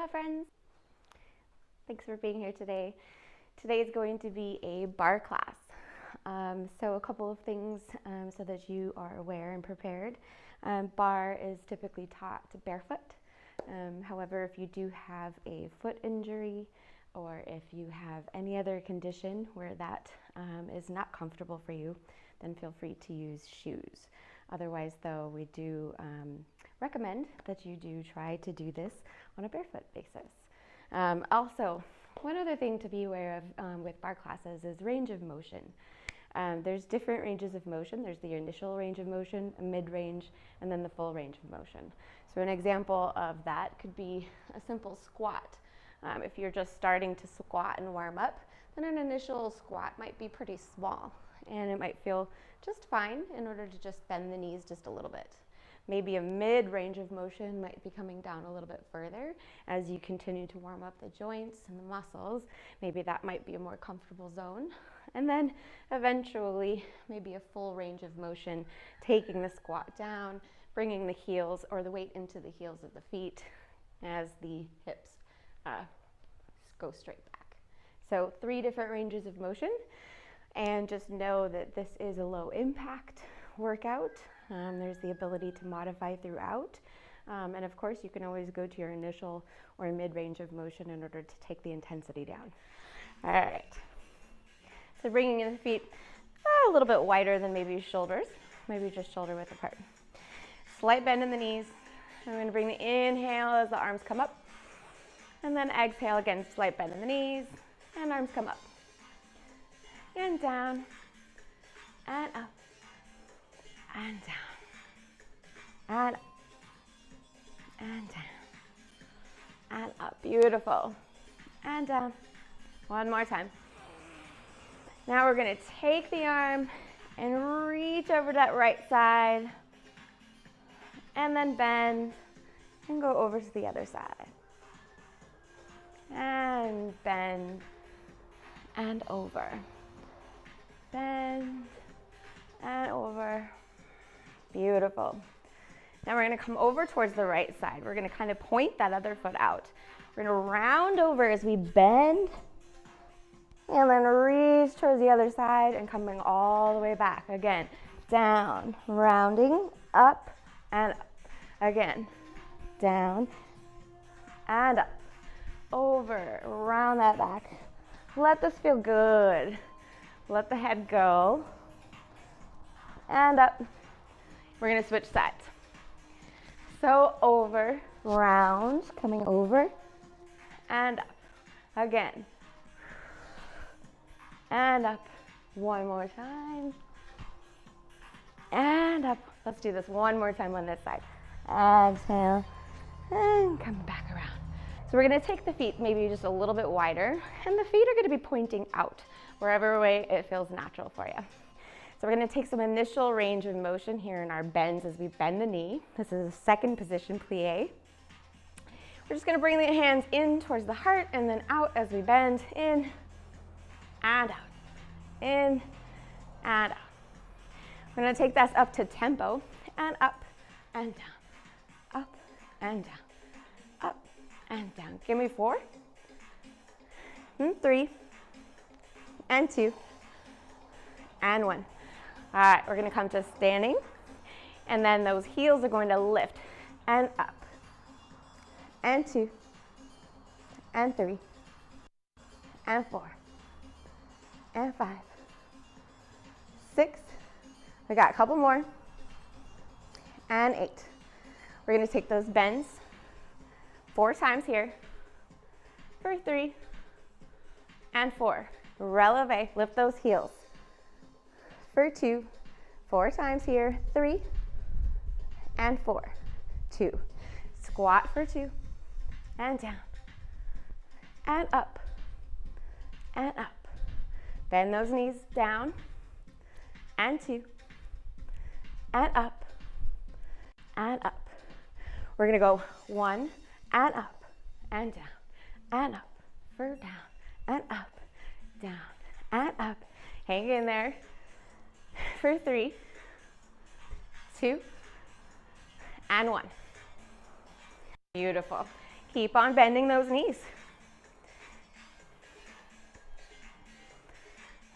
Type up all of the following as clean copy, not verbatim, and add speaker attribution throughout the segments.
Speaker 1: Aloha friends! Thanks for being here today. Today is going to be a barre class. So a couple of things so that you are aware and prepared. Barre is typically taught barefoot. However, if you do have a foot injury or if you have any other condition where that is not comfortable for you, then feel free to use shoes. Otherwise though, we do recommend that you do try to do this on a barefoot basis. Also, one other thing to be aware of with barre classes is range of motion. There's different ranges of motion. There's the initial range of motion, a mid-range, and then the full range of motion. So an example of that could be a simple squat. If you're just starting to squat and warm up, then an initial squat might be pretty small, and it might feel just fine in order to just bend the knees just a little bit. Maybe a mid-range of motion might be coming down a little bit further as you continue to warm up the joints and the muscles. Maybe that might be a more comfortable zone. And then eventually, maybe a full range of motion, taking the squat down, bringing the heels or the weight into the heels of the feet as the hips go straight back. So 3 different ranges of motion, and just know that this is a low impact workout. There's the ability to modify throughout. And of course, you can always go to your initial or mid-range of motion in order to take the intensity down. All right. So bringing in the feet a little bit wider than maybe shoulders, maybe just shoulder width apart. Slight bend in the knees. I'm going to bring the inhale as the arms come up. And then exhale again, slight bend in the knees, and arms come up. And down, and up, and down, and up, and down, and up. Beautiful. And down. One more time. Now we're going to take the arm and reach over to that right side, and then bend and go over to the other side. And bend and over. Bend and over. Beautiful. Now we're going to come over towards the right side. We're going to kind of point that other foot out. We're going to round over as we bend and then reach towards the other side and coming all the way back. Again, down, rounding, up and up. Again, down and up. Over, round that back. Let this feel good. Let the head go. And up. We're going to switch sides. So over, round, coming over, and up. Again. And up. One more time. And up. Let's do this one more time on this side. Exhale. And come back around. So we're going to take the feet maybe just a little bit wider, and the feet are going to be pointing out, wherever way it feels natural for you. So we're going to take some initial range of motion here in our bends as we bend the knee. This is a second position plie. We're just going to bring the hands in towards the heart and then out as we bend, in and out, in and out. We're going to take this up to tempo, and up and down, up and down, up and down. Give me 4, 3, and 2, and 1. All right, we're going to come to standing, and then those heels are going to lift and up, and 2, and 3, and 4, and 5, 6. We got a couple more, and 8. We're going to take those bends 4 times here, for 3, and 4. Releve, lift those heels. For 2, 4 times here, 3, and 4, 2. Squat for 2, and down, and up, and up. Bend those knees down, and 2, and up, and up. We're going to go 1, and up, and down, and up, for down, and up, down, and up. Hang in there. For 3, 2, and 1. Beautiful. Keep on bending those knees.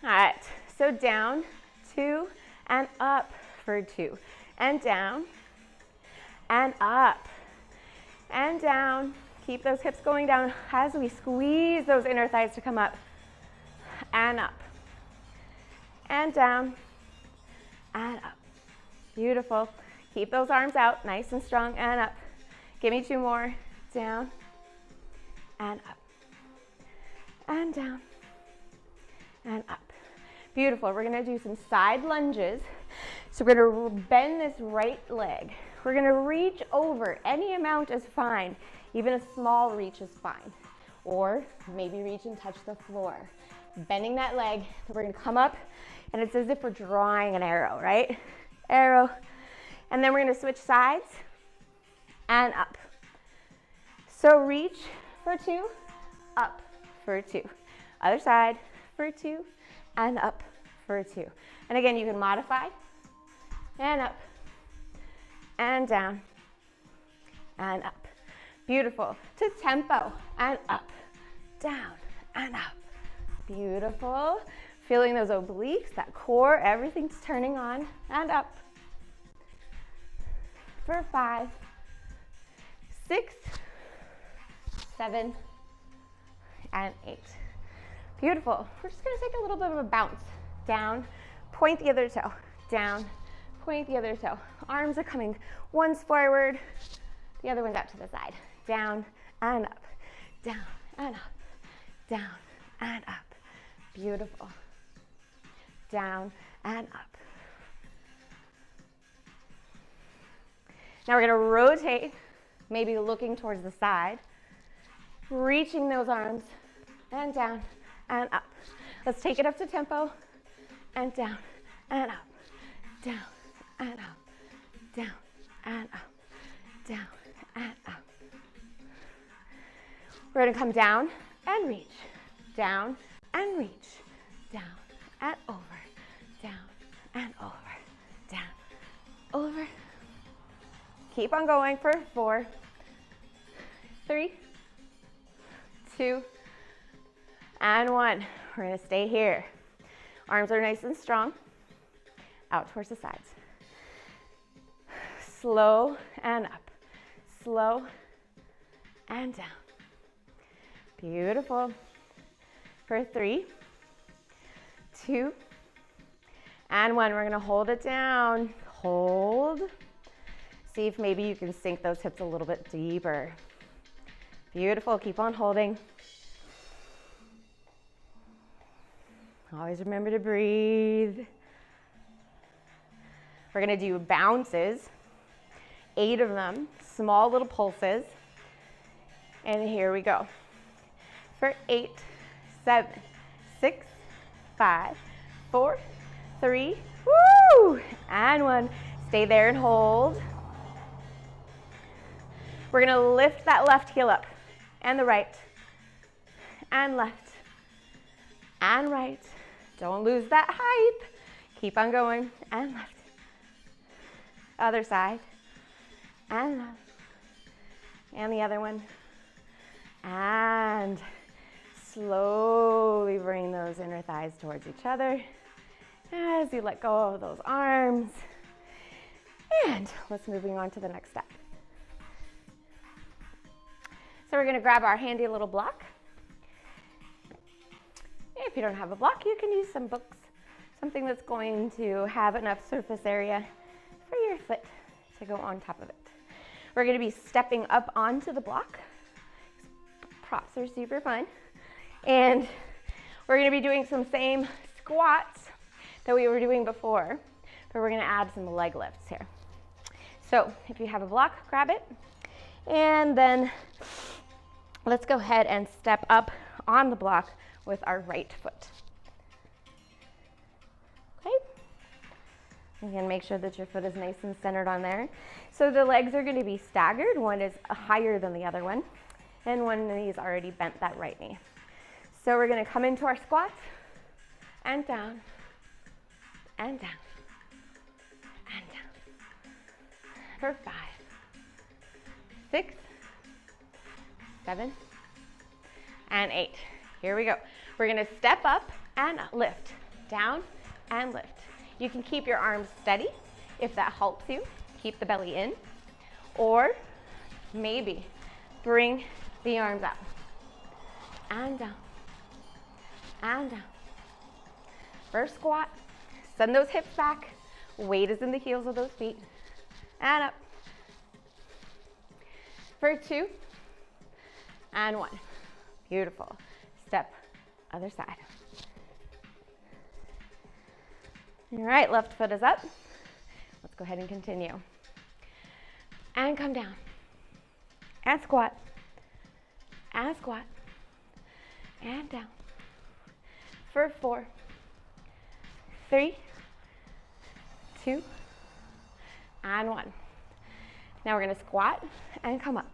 Speaker 1: All right, so down, 2, and up for 2. And down, and up, and down. Keep those hips going down as we squeeze those inner thighs to come up, and up, and down, and up. Beautiful. Keep those arms out, nice and strong, and up. Give me 2 more. Down, and up, and down, and up. Beautiful. We're going to do some side lunges. So we're going to bend this right leg. We're going to reach over. Any amount is fine. Even a small reach is fine. Or maybe reach and touch the floor. Bending that leg. We're going to come up, and it's as if we're drawing an arrow, right? Arrow. And then we're going to switch sides and up. So reach for 2, up for 2. Other side for 2, and up for 2. And again, you can modify, and up, and down, and up. Beautiful. To tempo, and up, down, and up. Beautiful. Feeling those obliques, that core, everything's turning on, and up. For 5, 6, 7, and 8. Beautiful. We're just going to take a little bit of a bounce. Down, point the other toe. Down, point the other toe. Arms are coming. One's forward, the other one's out to the side. Down and up, down and up, down and up. Beautiful. Down and up. Now we're going to rotate, maybe looking towards the side, reaching those arms, and down and up. Let's take it up to tempo, and down and up, down and up, down and up, down and up. We're going to come down and reach, down and reach, down and over, down and over, down, over. Keep on going for 4, 3, 2, and 1. We're going to stay here. Arms are nice and strong, out towards the sides. Slow and up, slow and down. Beautiful. For 3, 2, and 1. We're going to hold it down. Hold. See if maybe you can sink those hips a little bit deeper. Beautiful. Keep on holding. Always remember to breathe. We're going to do bounces, 8 of them, small little pulses. And here we go. For 8, 7, 6, 5, 4, 3, woo! And 1. Stay there and hold. We're going to lift that left heel up, and the right, and left, and right. Don't lose that height. Keep on going, and left. Other side, and left, and the other one. And slowly bring those inner thighs towards each other as you let go of those arms. And let's moving on to the next step. So we're going to grab our handy little block. If you don't have a block, you can use some books, something that's going to have enough surface area for your foot to go on top of it. We're going to be stepping up onto the block. Props are super fun. And we're going to be doing some same squats that we were doing before, but we're going to add some leg lifts here. So if you have a block, grab it. And then let's go ahead and step up on the block with our right foot. Okay? Again, make sure that your foot is nice and centered on there. So the legs are going to be staggered. One is higher than the other one, and one knee is already bent, that right knee. So we're going to come into our squats, and down, and down, and down. For 5, 6, 7, and 8. Here we go. We're gonna step up and lift, down and lift. You can keep your arms steady if that helps you. Keep the belly in, or maybe bring the arms up and down and down. First squat, send those hips back, weight is in the heels of those feet, and up. For 2 and 1. Beautiful. Step, other side. All right, left foot is up. Let's go ahead and continue. And come down. And squat. And squat. And down. For 4, 3, 2, and 1. Now we're going to squat and come up.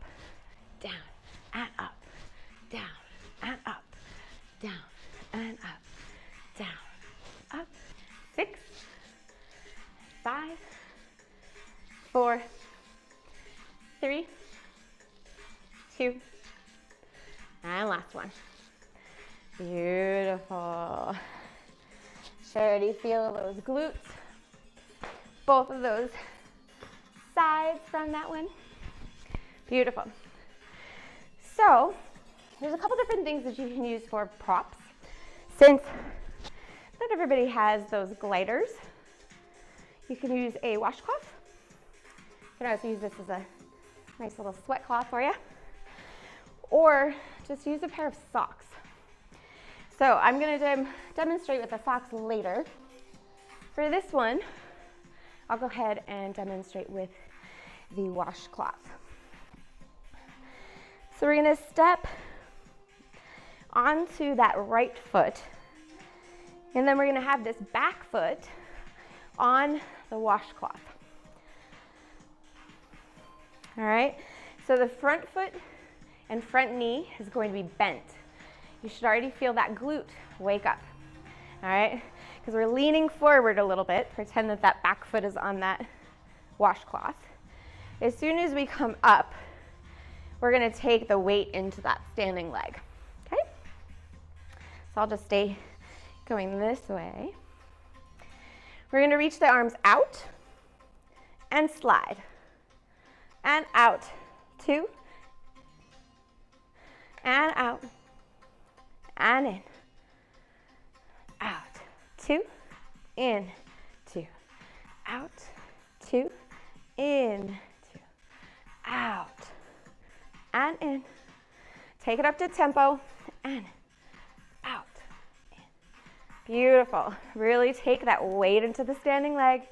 Speaker 1: Down and up. Down and up. Down and up. Down. Up. 6, 5, 4, 3, 2, and last one. Beautiful. Charity, feel those glutes. Both of those sides from that one. Beautiful. So, there's a couple different things that you can use for props. Since not everybody has those gliders, you can use a washcloth. You can also use this as a nice little sweat cloth for you. Or just use a pair of socks. So I'm going to demonstrate with the socks later. For this one, I'll go ahead and demonstrate with the washcloth. So we're going to step onto that right foot, and then we're going to have this back foot on the washcloth. All right, so the front foot and front knee is going to be bent. You should already feel that glute wake up, all right? Because we're leaning forward a little bit. Pretend that that back foot is on that washcloth. As soon as we come up, we're gonna take the weight into that standing leg, okay? So I'll just stay going this way. We're gonna reach the arms out and slide. And out, 2, and out, and in, out, 2, in, 2, out, 2, in, 2, out, and in. Take it up to tempo, and out, in. Beautiful. Really take that weight into the standing leg,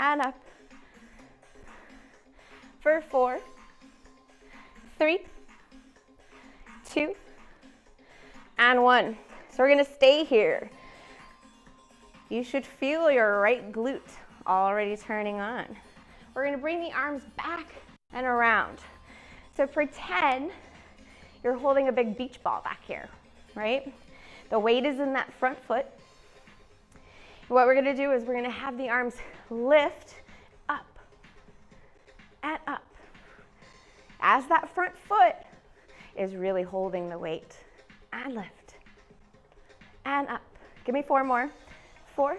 Speaker 1: and up. For 4, 3, 2, and 1. So we're gonna stay here. You should feel your right glute already turning on. We're gonna bring the arms back and around. So pretend you're holding a big beach ball back here, right? The weight is in that front foot. What we're gonna do is we're gonna have the arms lift up and up, as that front foot is really holding the weight. And lift, and up. Give me 4 more. 4,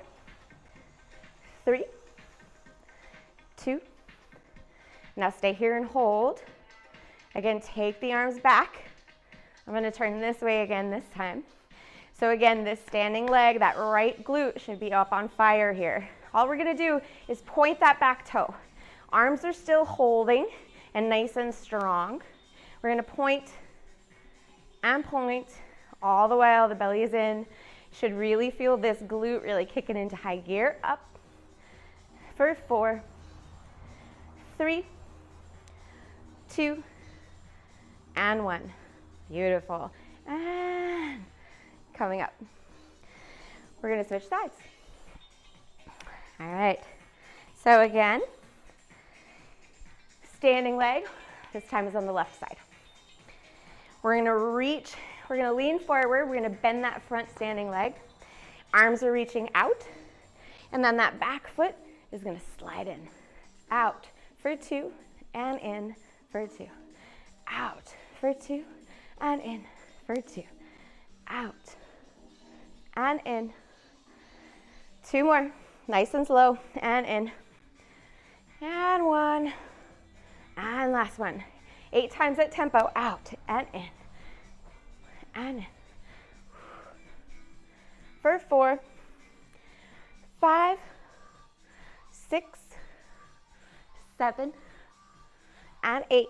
Speaker 1: 3, 2. Now stay here and hold. Again, take the arms back. I'm gonna turn this way again this time. So again, this standing leg, that right glute should be up on fire here. All we're gonna do is point that back toe. Arms are still holding and nice and strong. We're gonna point and point all the while the belly is in. Should really feel this glute really kicking into high gear. Up for 4, 3, 2, and 1. Beautiful. And coming up. We're gonna switch sides. All right. So again, standing leg, this time is on the left side. We're gonna reach, we're gonna lean forward, we're gonna bend that front standing leg. Arms are reaching out, and then that back foot is gonna slide in. Out for 2, and in for 2. Out for 2, and in for 2. Out, and in. 2 more, nice and slow, and in. And 1, and last one. 8 times at tempo, out, and in, and in. For 4, 5, 6, 7, and 8.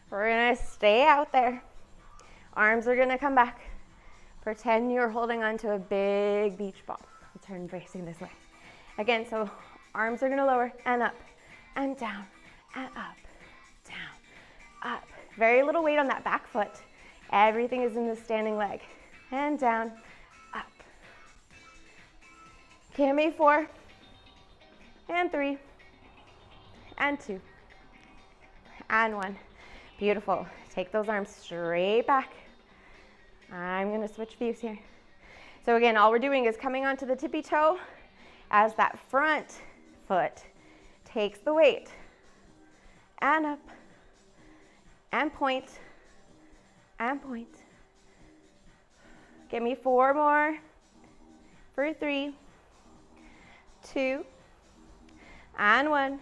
Speaker 1: We're gonna stay out there. Arms are gonna come back. Pretend you're holding onto a big beach ball. I'll turn facing this way. Again, so arms are gonna lower and up and down and up, down, up. Very little weight on that back foot. Everything is in the standing leg. And down, up. Give me 4, and 3, and 2, and 1. Beautiful. Take those arms straight back. I'm gonna switch views here. So again, all we're doing is coming onto the tippy toe as that front foot takes the weight. And up, and point, and point. Give me 4 more, for 3, 2, and 1.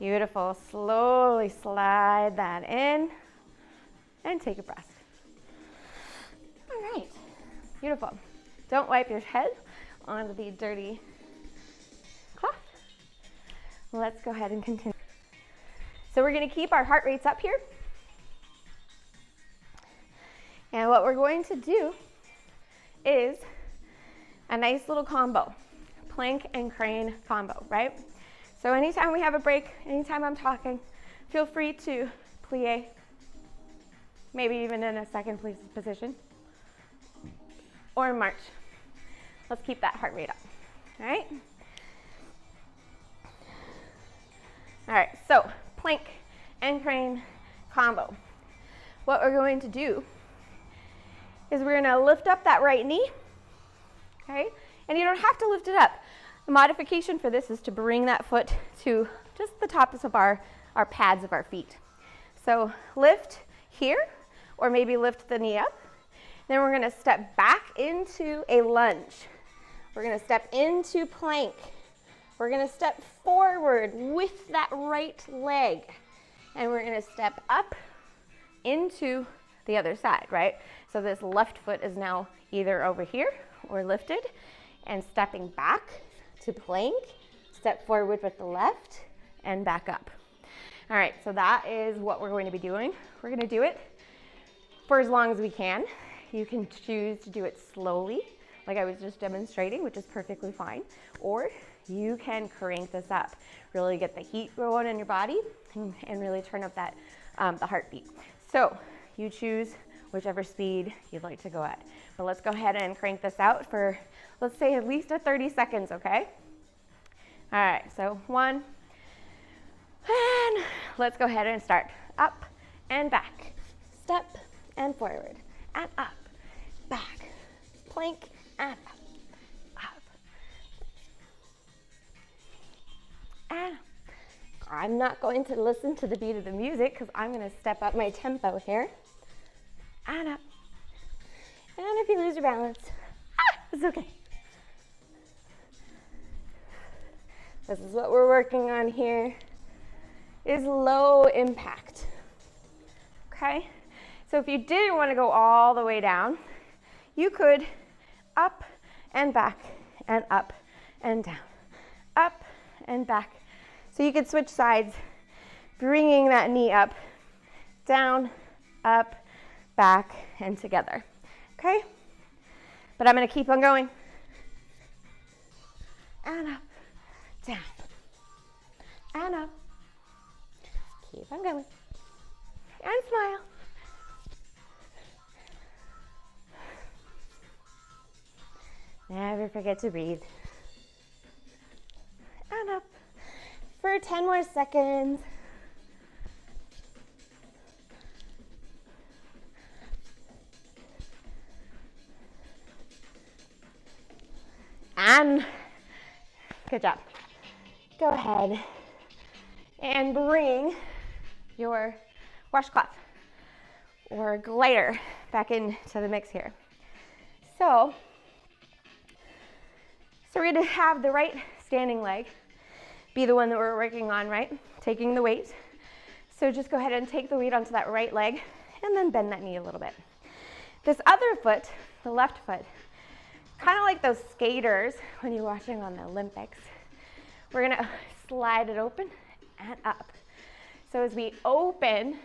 Speaker 1: Beautiful. Slowly slide that in and take a breath. All right. Beautiful. Don't wipe your head onto the dirty cloth. Let's go ahead and continue. So we're going to keep our heart rates up here. And what we're going to do is a nice little combo, plank and crane combo, right? So anytime we have a break, anytime I'm talking, feel free to plie, maybe even in a second position, or march. Let's keep that heart rate up, all right? All right, so plank and crane combo. What we're going to do is we're gonna lift up that right knee, okay? And you don't have to lift it up. The modification for this is to bring that foot to just the tops of our pads of our feet. So lift here, or maybe lift the knee up. Then we're gonna step back into a lunge. We're gonna step into plank. We're gonna step forward with that right leg. And we're gonna step up into the other side, right? So this left foot is now either over here or lifted, and stepping back to plank, step forward with the left, and back up. All right, so that is what we're going to be doing. We're gonna do it for as long as we can. You can choose to do it slowly, like I was just demonstrating, which is perfectly fine, or you can crank this up, really get the heat going in your body, and really turn up that the heartbeat. So you choose whichever speed you'd like to go at. But let's go ahead and crank this out for, let's say, at least 30 seconds, okay? All right, so 1, and let's go ahead and start. Up and back, step and forward, and up, back, plank, and up, and up. I'm not going to listen to the beat of the music because I'm going to step up my tempo here. And up. And if you lose your balance, it's okay. This is what we're working on here, is low impact. Okay? So if you didn't want to go all the way down, you could up and back and up and down. Up and back. So you could switch sides, bringing that knee up, down, up, back, and together, okay? But I'm gonna keep on going. And up, down, and up. Keep on going. And smile. Never forget to breathe. And up. For 10 more seconds. And good job. Go ahead and bring your washcloth or glider back into the mix here. So we're gonna have the right standing leg be the one that we're working on, right? Taking the weight. So just go ahead and take the weight onto that right leg and then bend that knee a little bit. This other foot, the left foot, kind of like those skaters when you're watching on the Olympics, we're gonna slide it open and up. So as we open,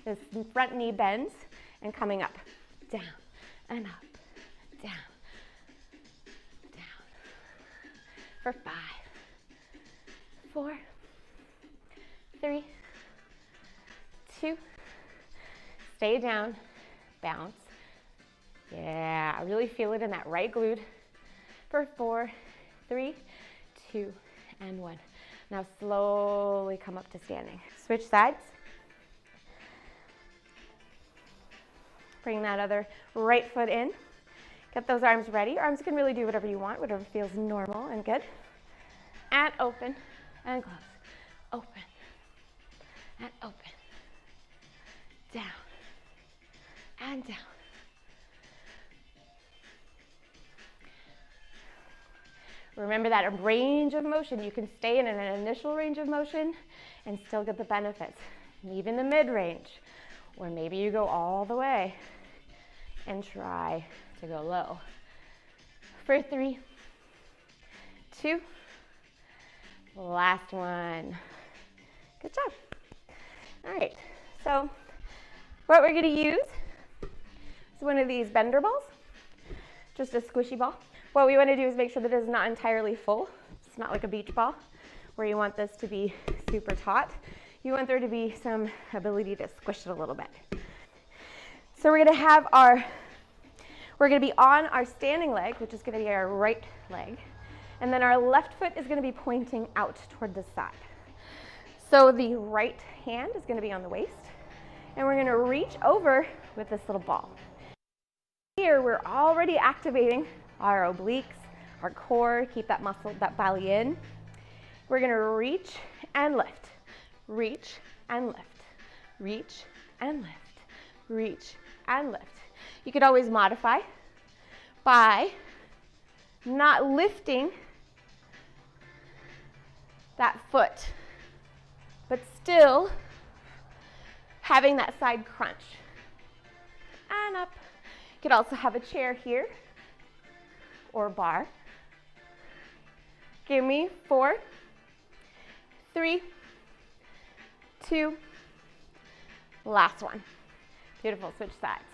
Speaker 1: this front knee bends and coming up, down and up, down, down. For 5, 4, 3, 2, stay down, bounce. Yeah, really feel it in that right glute. For 4, 3, 2, and 1. Now slowly come up to standing. Switch sides. Bring that other right foot in. Get those arms ready. Arms can really do whatever you want, whatever feels normal and good. And open and close. Open and open. Down and down. Remember that range of motion. You can stay in an initial range of motion and still get the benefits. And even the mid-range, or maybe you go all the way and try to go low. For 3, 2, last one. Good job. All right, so what we're gonna use is one of these bender balls, just a squishy ball. What we want to do is make sure that it is not entirely full. It's not like a beach ball where you want this to be super taut. You want there to be some ability to squish it a little bit. So we're going to be on our standing leg, which is going to be our right leg. And then our left foot is going to be pointing out toward the side. So the right hand is going to be on the waist. And we're going to reach over with this little ball. Here we're already activating our obliques, our core, keep that muscle, that belly in. We're gonna reach and lift, reach and lift, reach and lift, reach and lift. You could always modify by not lifting that foot, but still having that side crunch. And up. You could also have a chair here, or bar. Give me 4, 3, 2, last one. Beautiful, switch sides.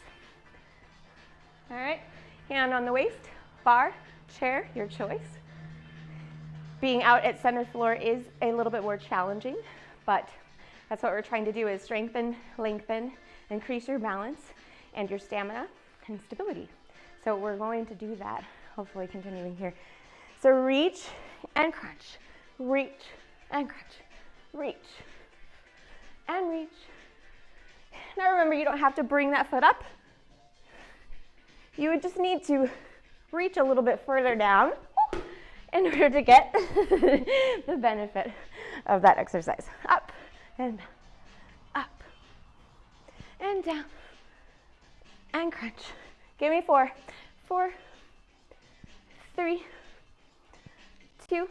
Speaker 1: All right, hand on the waist, bar, chair, your choice. Being out at center floor is a little bit more challenging, but that's what we're trying to do, is strengthen, lengthen, increase your balance and your stamina and stability. So we're going to do that. Hopefully continuing here. So reach and crunch, reach and crunch, reach and reach. Now remember, you don't have to bring that foot up. You would just need to reach a little bit further down in order to get the benefit of that exercise. Up and down and crunch. Give me 4, 4, 3, 2,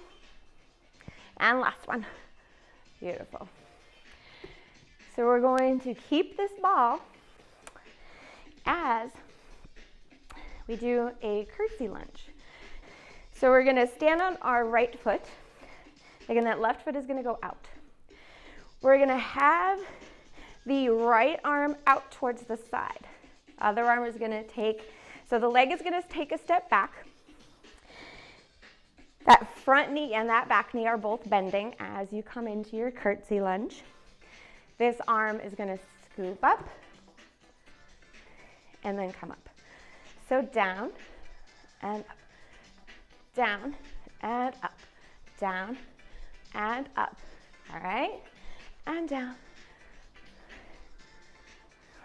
Speaker 1: and last one. Beautiful. So we're going to keep this ball as we do a curtsy lunge. So we're going to stand on our right foot. Again, that left foot is going to go out. We're going to have the right arm out towards the side. Other arm is going to take, so the leg is going to take a step back. That front knee and that back knee are both bending as you come into your curtsy lunge. This arm is going to scoop up and then come up. So down and up, down and up, down and up. All right, and down.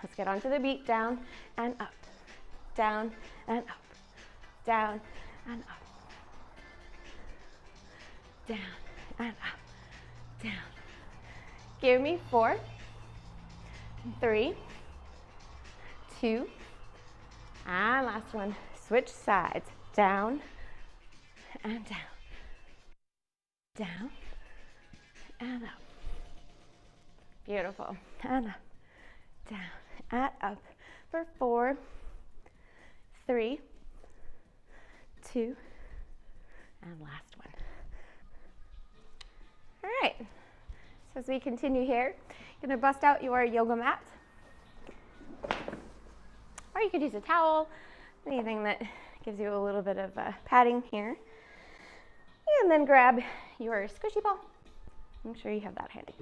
Speaker 1: Let's get onto the beat. Down and up, down and up, down and up, down and up, down. Give me 4, 3, 2, and last one. Switch sides, down and down, down and up. Beautiful. And up, down, and up for 4, 3, 2, and last one. All right, so as we continue here, you're gonna bust out your yoga mat, or you could use a towel, anything that gives you a little bit of padding here. And then grab your squishy ball. Make sure you have that handy.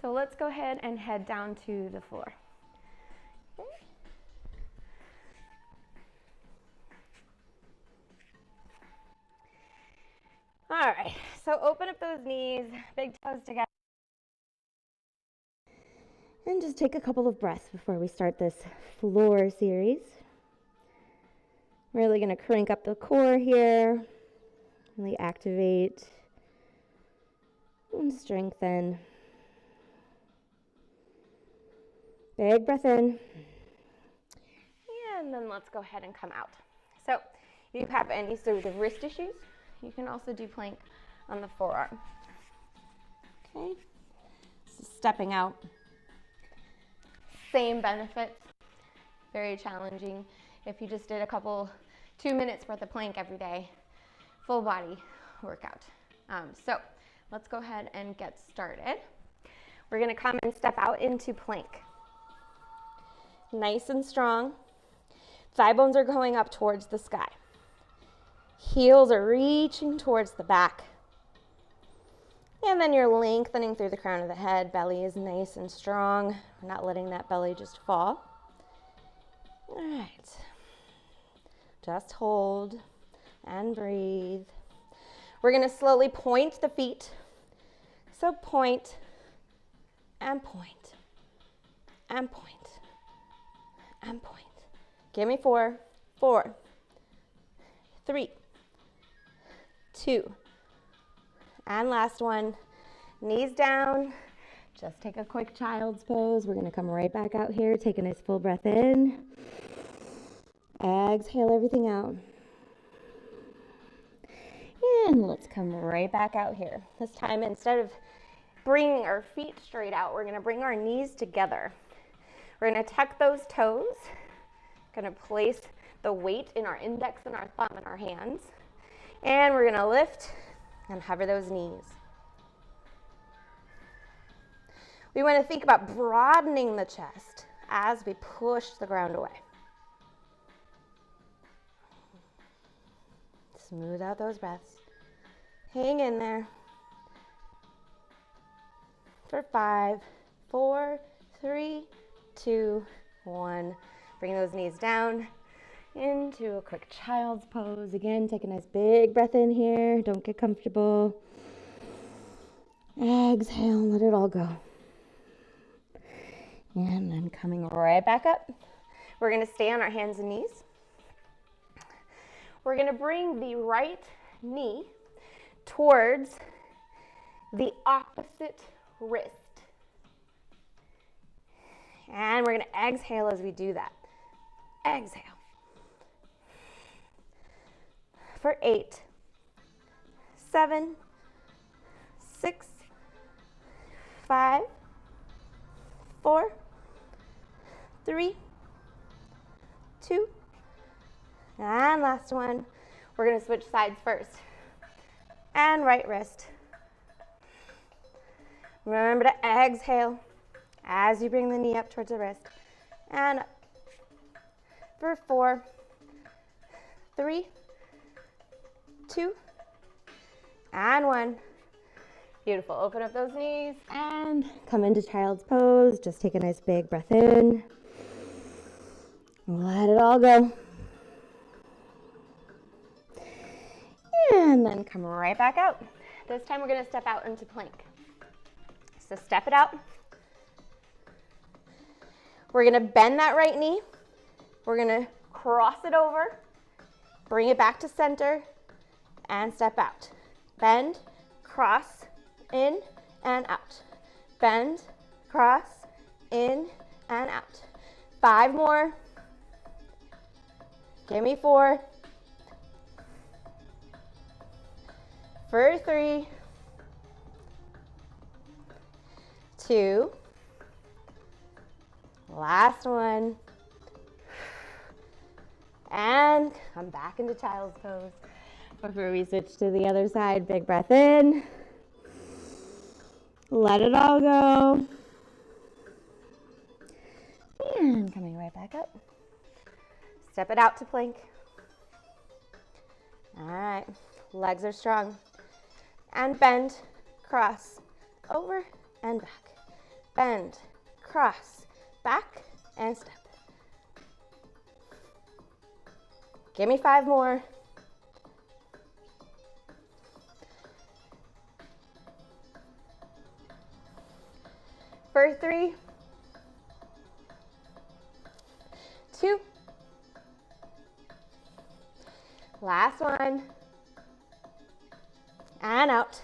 Speaker 1: So let's go ahead and head down to the floor. Okay. All right, so open up those knees, big toes together. And just take a couple of breaths before we start this floor series. Really going to crank up the core here, really activate and strengthen. Big breath in. And then let's go ahead and come out. So if you have any sort of wrist issues, you can also do plank on the forearm. Okay, so stepping out. Same benefits, very challenging. If you just did 2 minutes worth of plank every day, full body workout. So let's go ahead and get started. We're gonna come and step out into plank. Nice and strong. Thigh bones are going up towards the sky. Heels are reaching towards the back. And then you're lengthening through the crown of the head. Belly is nice and strong. We're not letting that belly just fall. All right. Just hold and breathe. We're going to slowly point the feet. So point and point and point and point. Give me 4, 4, 3, 2, and last one. Knees down. Just take a quick child's pose. We're going to come right back out here. Take a nice full breath in. Exhale everything out. And let's come right back out here. This time, instead of bringing our feet straight out, we're going to bring our knees together. We're going to tuck those toes. Going to place the weight in our index and our thumb in our hands. And we're going to lift and hover those knees. We want to think about broadening the chest as we push the ground away. Smooth out those breaths. Hang in there. For 5, 4, 3, 2, 1. Bring those knees down into a quick child's pose. Again, take a nice big breath in here. Don't get comfortable. Exhale, let it all go. And then coming right back up. We're going to stay on our hands and knees. We're going to bring the right knee towards the opposite wrist. And we're going to exhale as we do that. Exhale. For 8, 7, 6, 5, 4, 3, 2, and last one. We're going to switch sides first. And right wrist. Remember to exhale as you bring the knee up towards the wrist. And up. For 4, 3, 2, and 1. Beautiful. Open up those knees and come into child's pose. Just take a nice big breath in. Let it all go. And then come right back out. This time we're going to step out into plank. So step it out. We're going to bend that right knee. We're going to cross it over, bring it back to center, and step out. Bend, cross, in, and out. Bend, cross, in and out. 5 more. Give me 4. For 3, 2, last one, and come back into child's pose. Before we switch to the other side, big breath in, let it all go, and coming right back up. Step it out to plank. All right, legs are strong. And bend, cross, over and back. Bend, cross, back, and step. Give me 5 more. For 3, 2, last one, and out.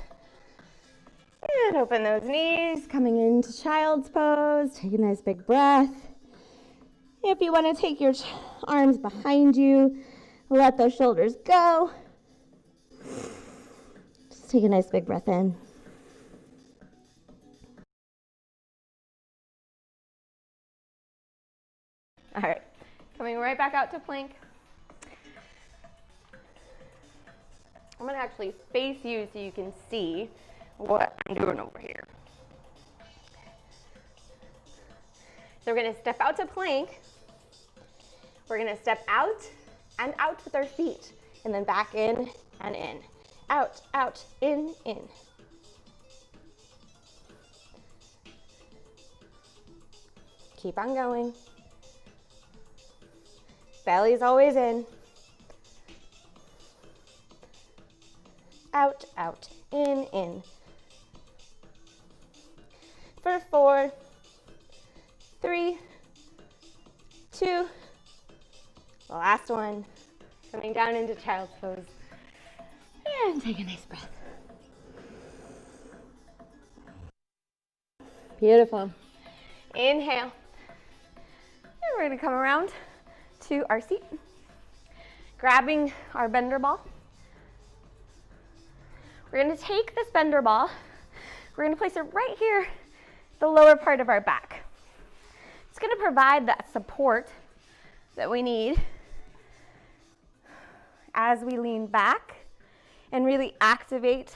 Speaker 1: And open those knees, coming into child's pose. Take a nice big breath. If you want to take your arms behind you, let those shoulders go. Just take a nice big breath in. All right, coming right back out to plank. I'm going to actually face you so you can see what I'm doing over here. So we're going to step out to plank. We're going to step out and out with our feet, and then back in and in. Out, out, in, in. Keep on going. Belly's always in. Out, out, in. For 4, 3, 2, last one. Coming down into child's pose. And take a nice breath. Beautiful. Inhale. And we're going to come around to our seat. Grabbing our bender ball. We're going to take this bender ball. We're going to place it right here, the lower part of our back. It's going to provide that support that we need as we lean back and really activate,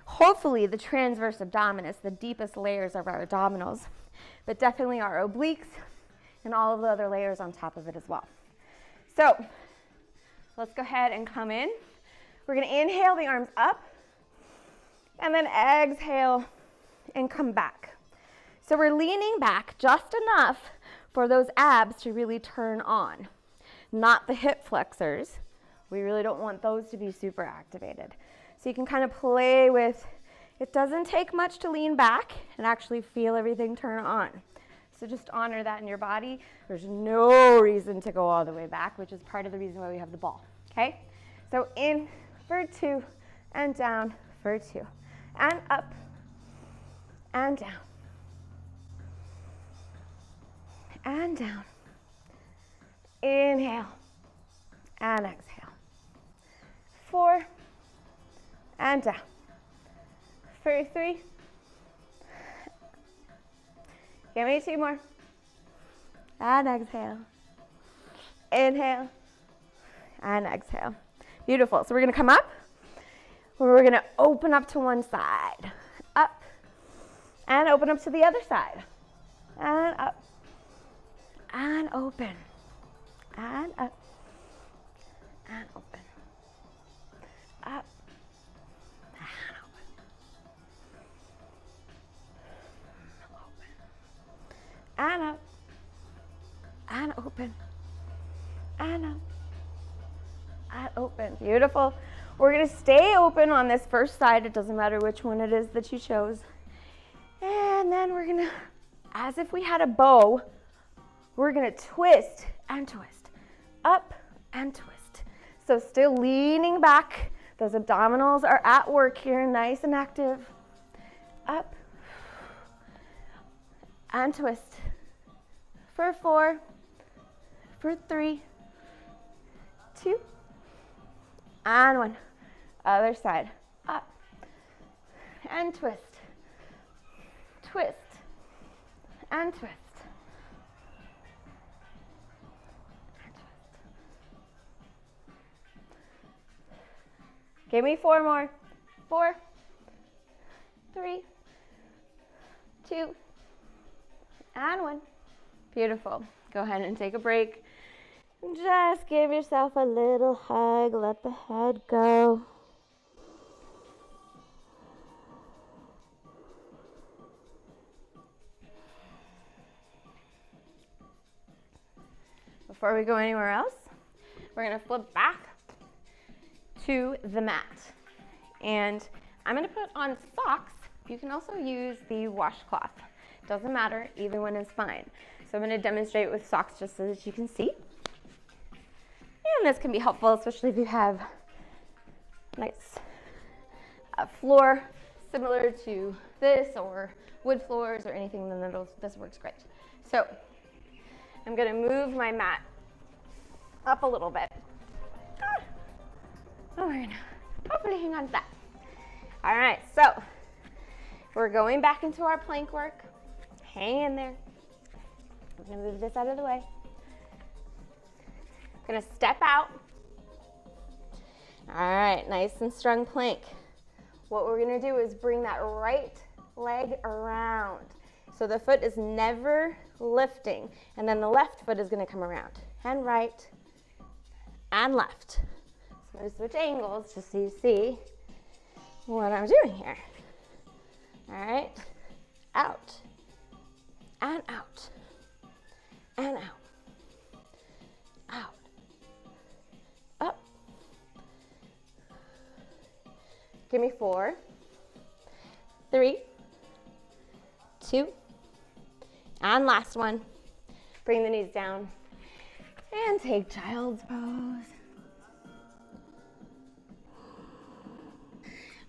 Speaker 1: hopefully, the transverse abdominis, the deepest layers of our abdominals, but definitely our obliques and all of the other layers on top of it as well. So let's go ahead and come in. We're going to inhale the arms up and then exhale and come back. So we're leaning back just enough for those abs to really turn on, not the hip flexors. We really don't want those to be super activated. So you can kind of play with, it doesn't take much to lean back and actually feel everything turn on. So just honor that in your body. There's no reason to go all the way back, which is part of the reason why we have the ball, okay? So in for 2 and down for 2 and up and down and down. Inhale and exhale. 4 and down. For 3. Give me 2 more. And exhale. Inhale and exhale. Beautiful. So we're going to come up. We're going to open up to one side. Up. And open up to the other side. And up. And open. And up. And open. Up. And open. Open. And up. And open. And up. And open. Beautiful. We're going to stay open on this first side. It doesn't matter which one it is that you chose. And then we're going to, as if we had a bow, we're going to twist and twist. Up and twist. So still leaning back. Those abdominals are at work here, nice and active. Up and twist. for 4, for 3, 2, and 1. Other side. Up and twist. Twist and twist. Give me 4 more. 4, 3, 2, and 1. Beautiful. Go ahead and take a break. Just give yourself a little hug. Let the head go. Before we go anywhere else, we're going to flip back to the mat. And I'm going to put on socks. You can also use the washcloth. Doesn't matter, either one is fine. So I'm going to demonstrate with socks just so that you can see. And this can be helpful, especially if you have nice floor similar to this, or wood floors or anything, then this works great. So I'm going to move my mat up a little bit. Oh, we're going to hopefully hang on to that. All right, so we're going back into our plank work. Hang in there. I'm going to move this out of the way. I'm going to step out. All right, nice and strong plank. What we're going to do is bring that right leg around. So the foot is never lifting, and then the left foot is going to come around. And right, and left. So I'm going to switch angles just so you see what I'm doing here. All right, out, and out, and out, out, up. Give me 4, 3, 2, and last one. Bring the knees down and take child's pose.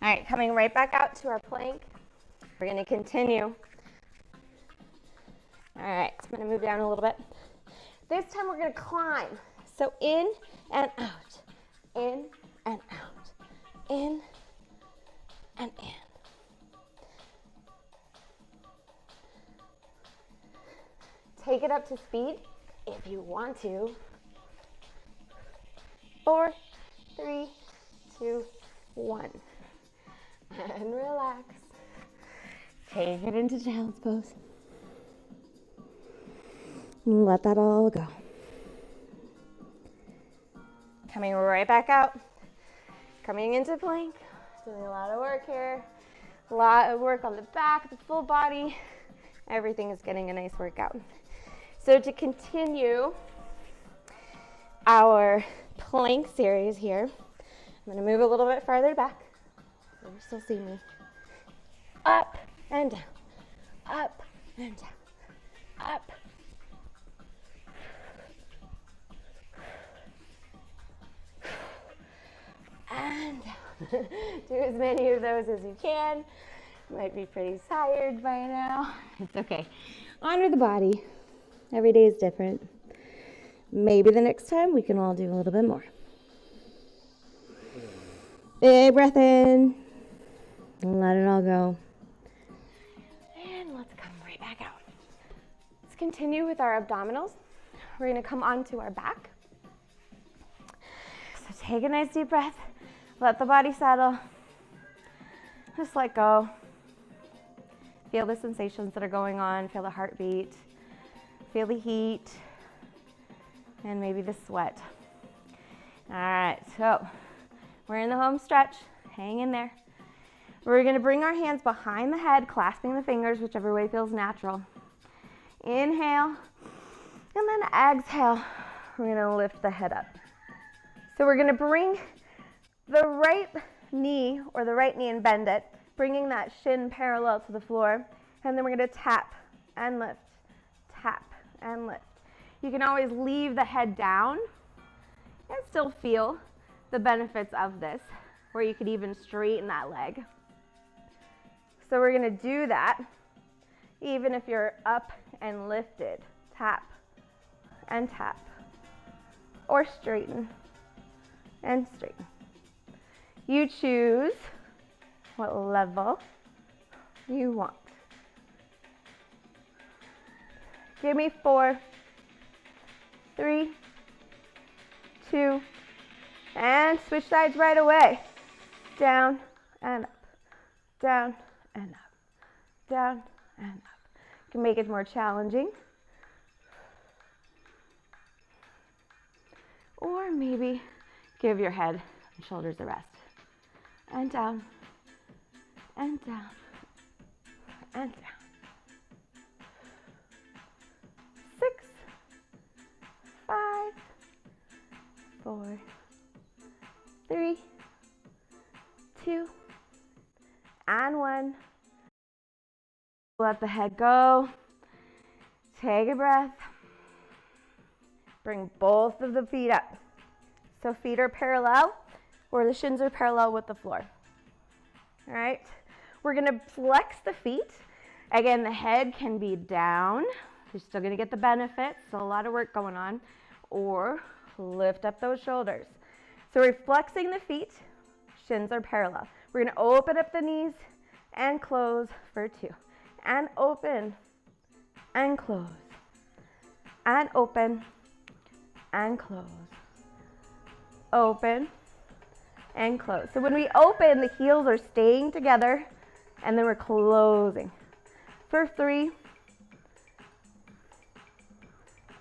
Speaker 1: All right, coming right back out to our plank. We're going to continue. All right, so I'm going to move down a little bit. This time we're going to climb. So in and out, in and out, in and in. Take it up to speed if you want to. 4, 3, 2, 1. And relax. Take it into child's pose. Let that all go. Coming right back out. Coming into plank. Doing a lot of work here. A lot of work on the back, the full body. Everything is getting a nice workout. So to continue our plank series here, I'm going to move a little bit farther back. You still see me. Up and down, up and down, up. And down. Do as many of those as you can. Might be pretty tired by now. It's okay. Honor the body. Every day is different. Maybe the next time we can all do a little bit more. Big breath in. Let it all go. And let's come right back out. Let's continue with our abdominals. We're going to come onto our back. So take a nice deep breath. Let the body settle. Just let go. Feel the sensations that are going on. Feel the heartbeat. Feel the heat. And maybe the sweat. All right, so we're in the home stretch. Hang in there. We're going to bring our hands behind the head, clasping the fingers, whichever way feels natural. Inhale, and then exhale. We're going to lift the head up. So we're going to bring the right knee and bend it, bringing that shin parallel to the floor. And then we're going to tap and lift, tap and lift. You can always leave the head down and still feel the benefits of this, where you could even straighten that leg. So we're going to do that even if you're up and lifted. tap, and tap. Or straighten and straighten. You choose what level you want. Give me 4, 3, 2, and switch sides right away. Down and up, down and up, down and up. You can make it more challenging. Or maybe give your head and shoulders a rest. And down, and down, and down. 6, 5, 4, 3, 2, and 1. Let the head go. Take a breath. Bring both of the feet up. So feet are parallel, or the shins are parallel with the floor. All right, we're gonna flex the feet. Again, the head can be down. You're still gonna get the benefits, so a lot of work going on. Or lift up those shoulders. So we're flexing the feet, shins are parallel. We're gonna open up the knees and close for 2. And open, and close, and open, and close. Open and close. So when we open, the heels are staying together, and then we're closing. For 3,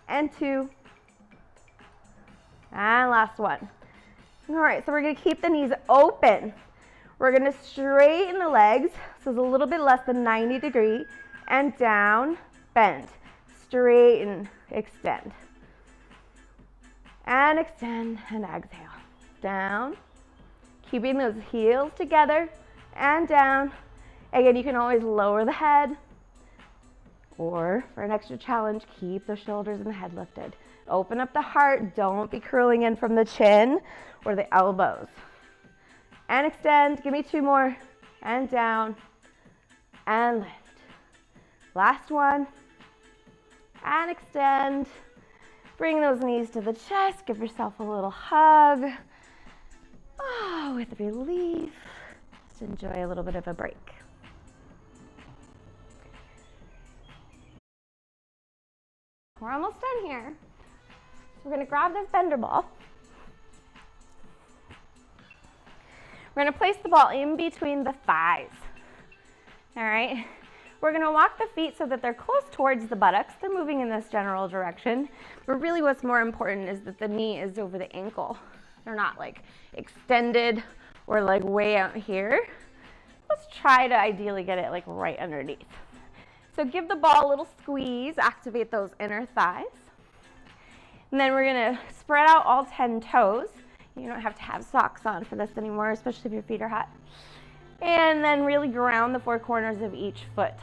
Speaker 1: and 2, and last one. All right, so we're gonna keep the knees open. We're gonna straighten the legs, so it's a little bit less than 90 degree, and down, bend, straighten, extend. And extend and exhale. Down, keeping those heels together, and down. Again, you can always lower the head, or for an extra challenge, keep the shoulders and the head lifted. Open up the heart, don't be curling in from the chin or the elbows. And extend, give me 2 more, and down, and lift. Last one, and extend. Bring those knees to the chest, give yourself a little hug. Oh, with relief. Just enjoy a little bit of a break. We're almost done here. So we're gonna grab this bender ball. We're gonna place the ball in between the thighs. All right. We're gonna walk the feet so that they're close towards the buttocks. They're moving in this general direction. But really what's more important is that the knee is over the ankle. They're not like extended or like way out here. Let's try to ideally get it like right underneath. So give the ball a little squeeze, activate those inner thighs. And then we're gonna spread out all 10 toes. You don't have to have socks on for this anymore, especially if your feet are hot. And then really ground the 4 corners of each foot.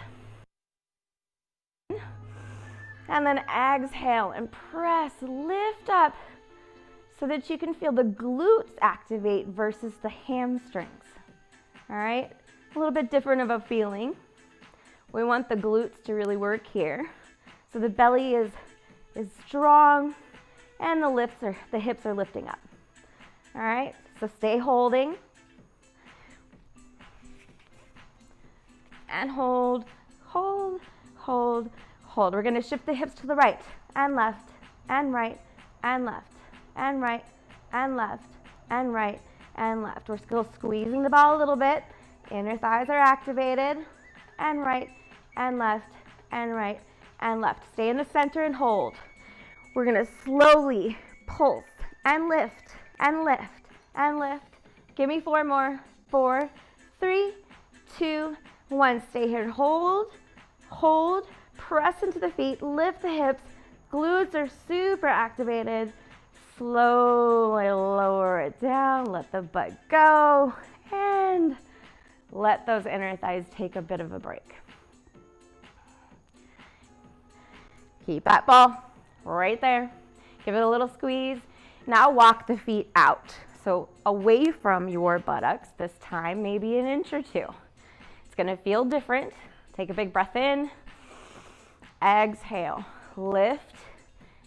Speaker 1: And then exhale and press, lift up so that you can feel the glutes activate versus the hamstrings. All right, a little bit different of a feeling. We want the glutes to really work here. So the belly is strong and the hips are lifting up. All right, so stay holding. And hold, hold, hold, hold. We're gonna shift the hips to the right and left and right and left and right and left and right and left. We're still squeezing the ball a little bit. Inner thighs are activated. And right and left and right and left. Stay in the center and hold. We're gonna slowly pulse and lift and lift and lift. Give me 4 more. 4, 3, 2, 1. Stay here. Hold, hold, press into the feet, lift the hips. Glutes are super activated. Slowly lower it down. Let the butt go. And let those inner thighs take a bit of a break. Keep that ball right there. Give it a little squeeze. Now walk the feet out. So away from your buttocks this time, maybe an inch or 2. It's gonna feel different. Take a big breath in. Exhale. lift.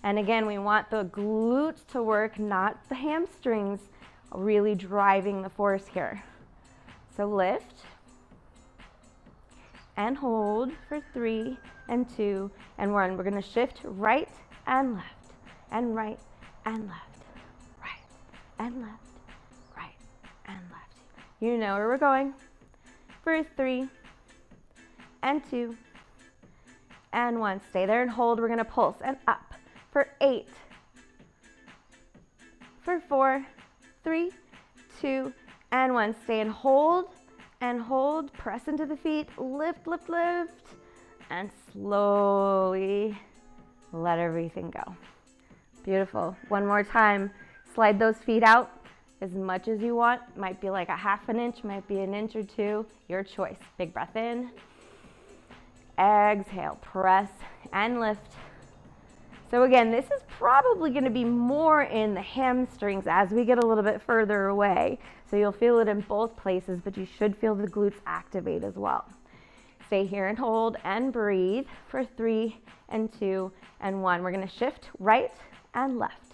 Speaker 1: And again, we want the glutes to work, not the hamstrings, really driving the force here. So lift and hold for 3 and 2 and 1. We're going to shift right and left and right and left, right and left, right and left. You know where we're going. For 3 and 2 and 1. Stay there and hold. We're going to pulse and up for 8, for 4, 3, 2, and 1. Stay and hold, press into the feet, lift, lift, lift, and slowly let everything go. Beautiful. One more time. Slide those feet out as much as you want. Might be like a ½ an inch, might be an inch or 2, your choice. Big breath in, exhale, press and lift. So again, this is probably going to be more in the hamstrings as we get a little bit further away. So you'll feel it in both places, but you should feel the glutes activate as well. Stay here and hold and breathe for 3 and 2 and 1. We're going to shift right and left,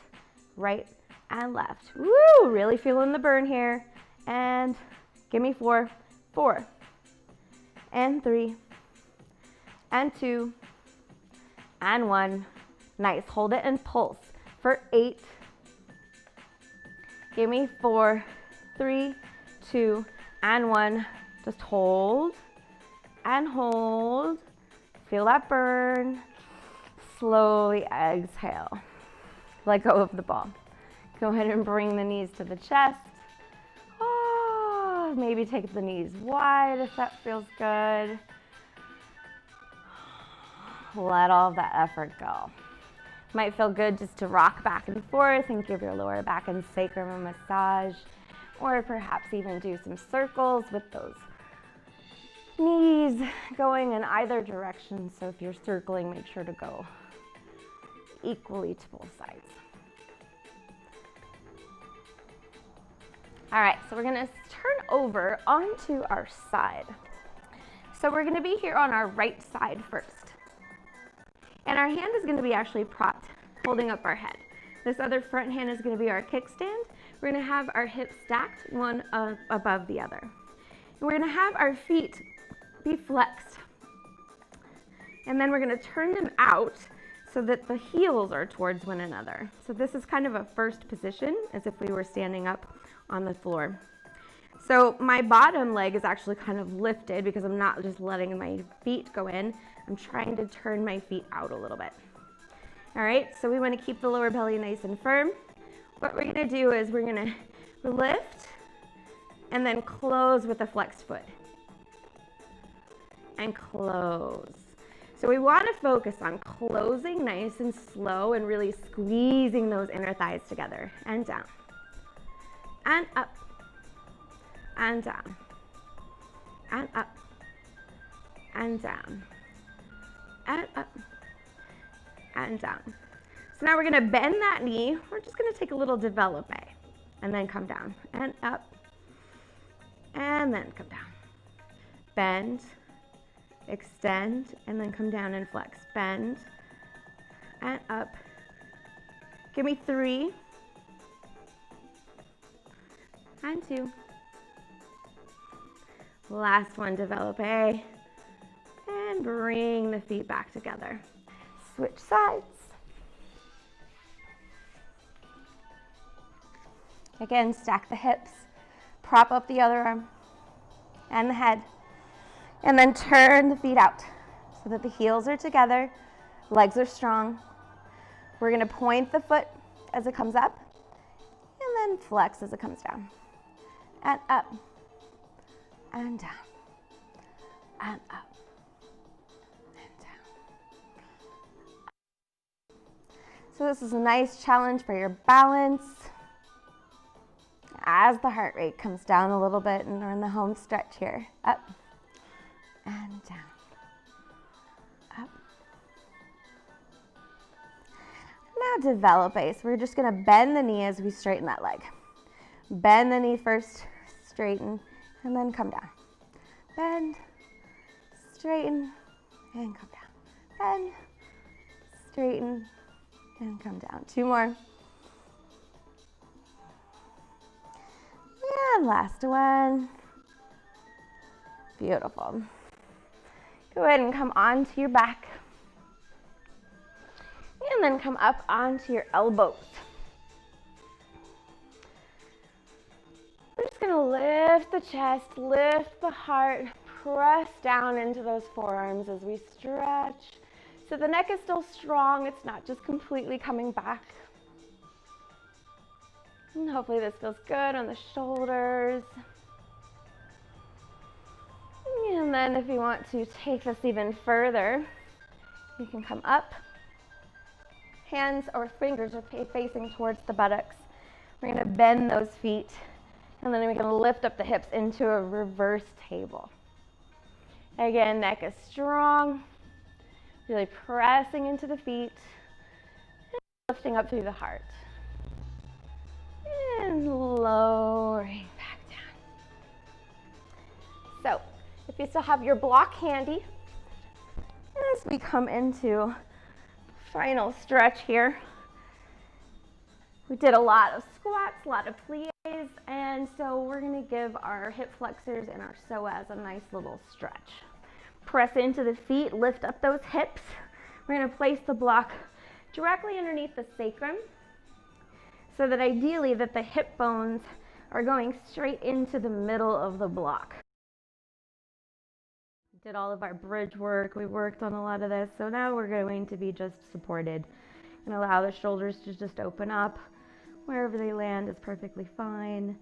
Speaker 1: right and left. Woo! Really feeling the burn here. And give me 4, 4 and 3 and 2 and 1. Nice. Hold it and pulse for 8. Give me 4, 3, 2, and 1. Just hold and hold. Feel that burn. Slowly exhale. Let go of the ball. Go ahead and bring the knees to the chest. Oh, maybe take the knees wide if that feels good. Let all that effort go. Might feel good just to rock back and forth and give your lower back and sacrum a massage, or perhaps even do some circles with those knees going in either direction. So if you're circling, make sure to go equally to both sides. All right, so we're gonna turn over onto our side. So we're gonna be here on our right side first. And our hand is going to be actually propped, holding up our head. This other front hand is going to be our kickstand. We're going to have our hips stacked, one above the other. And we're going to have our feet be flexed. And then we're going to turn them out so that the heels are towards one another. So this is kind of a first position, as if we were standing up on the floor. So my bottom leg is actually kind of lifted because I'm not just letting my feet go in. I'm trying to turn my feet out a little bit. All right, so we want to keep the lower belly nice and firm. What we're going to do is we're going to lift and then close with a flexed foot. And close. So we want to focus on closing nice and slow and really squeezing those inner thighs together. And down. And up. And down. And up. And down. And up, and down. So now we're gonna bend that knee. We're just gonna take a little developpe and then come down and up and then come down. Bend, extend, and then come down and flex. Bend and up. Give me 3 and 2. Last one, developpe. And bring the feet back together. Switch sides. Again, stack the hips, prop up the other arm and the head, and then turn the feet out so that the heels are together, legs are strong. We're going to point the foot as it comes up, and then flex as it comes down. And up, and down, and up. So this is a nice challenge for your balance as the heart rate comes down a little bit, and we're in the home stretch here. Up and down. Up. Now developpe. So we're just going to bend the knee as we straighten that leg. Bend the knee first, straighten, and then come down. Bend, straighten, and come down. Bend, straighten, and come down. 2 more. And last one. Beautiful. Go ahead and come onto your back. And then come up onto your elbows. We're just gonna lift the chest, lift the heart, press down into those forearms as we stretch. So the neck is still strong, it's not just completely coming back. And hopefully this feels good on the shoulders. And then if you want to take this even further, you can come up. Hands or fingers are facing towards the buttocks. We're gonna bend those feet, and then we're gonna lift up the hips into a reverse table. Again, neck is strong, really pressing into the feet, and lifting up through the heart. And lowering back down. So, if you still have your block handy, as we come into final stretch here, we did a lot of squats, a lot of plies, and so we're gonna give our hip flexors and our psoas a nice little stretch. Press into the feet, lift up those hips. We're gonna place the block directly underneath the sacrum, so that ideally that the hip bones are going straight into the middle of the block. We did all of our bridge work, we worked on a lot of this, so now we're going to be just supported and allow the shoulders to just open up. Wherever they land is perfectly fine.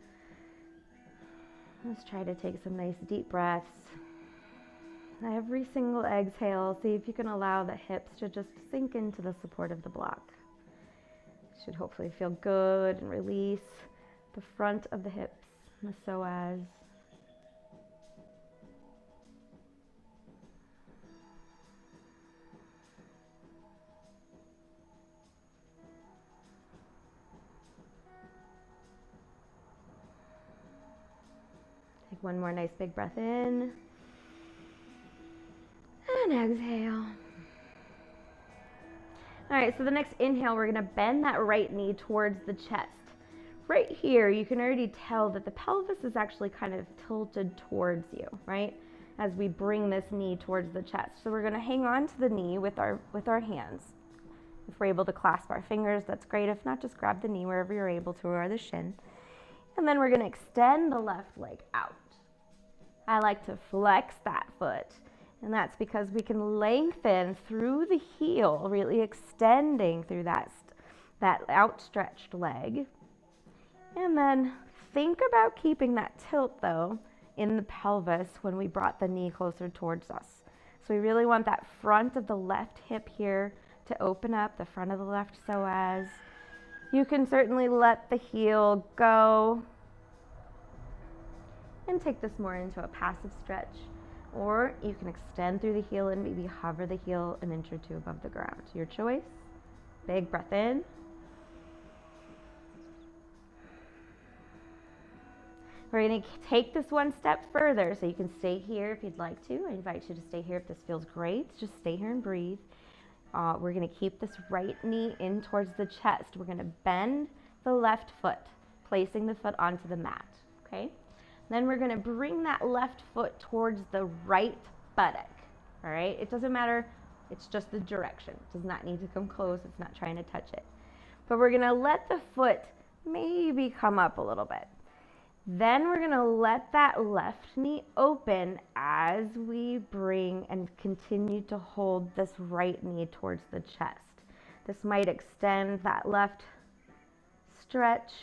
Speaker 1: Let's try to take some nice deep breaths. Every single exhale, see if you can allow the hips to just sink into the support of the block. Should hopefully feel good and release the front of the hips, the psoas. Take one more nice big breath in. And exhale. All right, so the next inhale, we're gonna bend that right knee towards the chest. Right here, you can already tell that the pelvis is actually kind of tilted towards you, right? As we bring this knee towards the chest. So we're gonna hang on to the knee with our hands. If we're able to clasp our fingers, that's great. If not, just grab the knee wherever you're able to, or the shin. And then we're gonna extend the left leg out. I like to flex that foot. And that's because we can lengthen through the heel, really extending through that outstretched leg. And then think about keeping that tilt, though, in the pelvis when we brought the knee closer towards us. So we really want that front of the left hip here to open up, the front of the left psoas. You can certainly let the heel go and take this more into a passive stretch. Or you can extend through the heel and maybe hover the heel an inch or two above the ground. Your choice. Big breath in. We're going to take this one step further, so you can stay here if you'd like to. I invite you to stay here if this feels great. Just stay here and breathe. We're going to keep this right knee in towards the chest. We're going to bend the left foot, placing the foot onto the mat. Okay? Then we're gonna bring that left foot towards the right buttock, all right? It doesn't matter, it's just the direction. It does not need to come close, it's not trying to touch it. But we're gonna let the foot maybe come up a little bit. Then we're gonna let that left knee open as we bring and continue to hold this right knee towards the chest. This might extend that left stretch.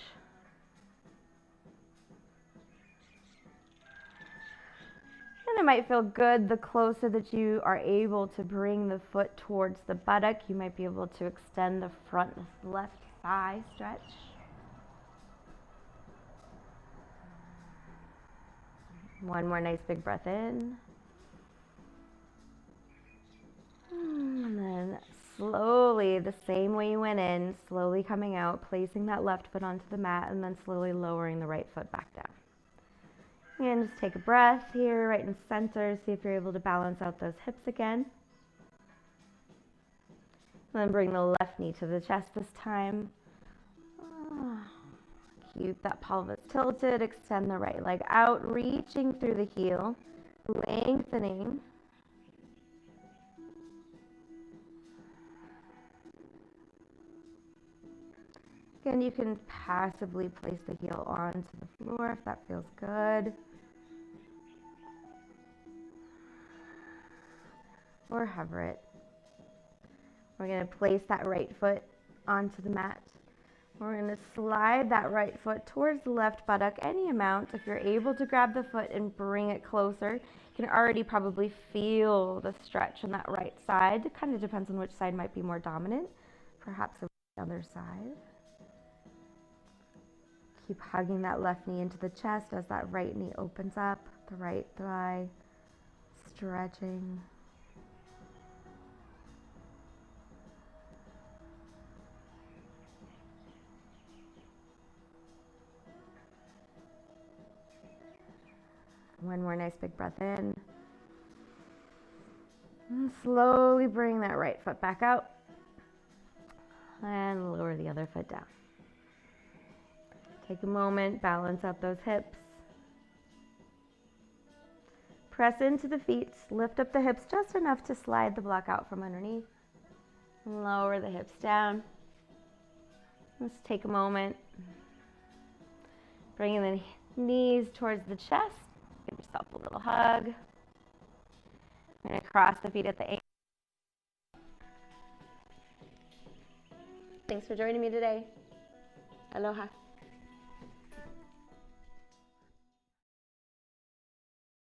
Speaker 1: And it might feel good the closer that you are able to bring the foot towards the buttock. You might be able to extend the front left thigh stretch. One more nice big breath in. And then slowly, the same way you went in, slowly coming out, placing that left foot onto the mat, and then slowly lowering the right foot back down. And just take a breath here, right in center. See if you're able to balance out those hips again. Then bring the left knee to the chest this time. Keep that pelvis tilted. Extend the right leg out, reaching through the heel, lengthening. Again, you can passively place the heel onto the floor if that feels good. Or hover it. We're going to place that right foot onto the mat. We're going to slide that right foot towards the left buttock any amount. If you're able to grab the foot and bring it closer, you can already probably feel the stretch on that right side. It kind of depends on which side might be more dominant. Perhaps the other side. Keep hugging that left knee into the chest as that right knee opens up, the right thigh stretching. One more nice big breath in. And slowly bring that right foot back out. And lower the other foot down. Take a moment, balance out those hips. Press into the feet, lift up the hips just enough to slide the block out from underneath. Lower the hips down. Let's take a moment. Bringing the knees towards the chest. Give yourself a little hug. I'm going to cross the feet at the ankle. Thanks for joining me today. Aloha.